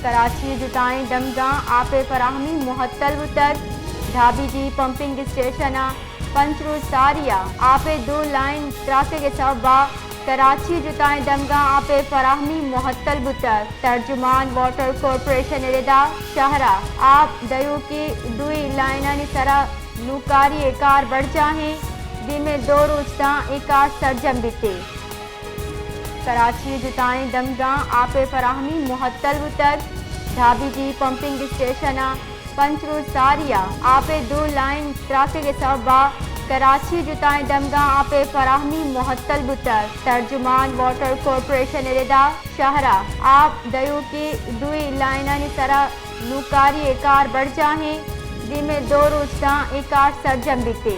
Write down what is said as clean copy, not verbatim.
کراچی جتائیں دمگاہ آپ فراہمی معطل بتر ڈھابی جی پمپنگ اسٹیشن پنچرو ساریہ آپ دو لائن تراکے کے سبب کراچی جتائیں دمگاہ آپ فراہمی معطل بتر ترجمان واٹر کارپوریشن ردا شہرہ آپ دیو کی دوئی لائنانی سرا نوکاری کار بڑھ جاہیں دی میں 2 روز تاں کار سرجم بیتے کراچی جتائیں دمگاہ آپ فراہمی معطل بتر ڈھابی جی پمپنگ اسٹیشن پنچرو ساریہ آپ دو لائن تراکے کے سبب کراچی جتائیں دمگاہ آپ فراہمی معطل بتر ترجمان واٹر کارپوریشن ردا شہرہ آپ دیو کی دوئی لائنانی سرا نوکاری کار بڑھ جاہیں دی میں 2 روز تاں کار سرجم بیتے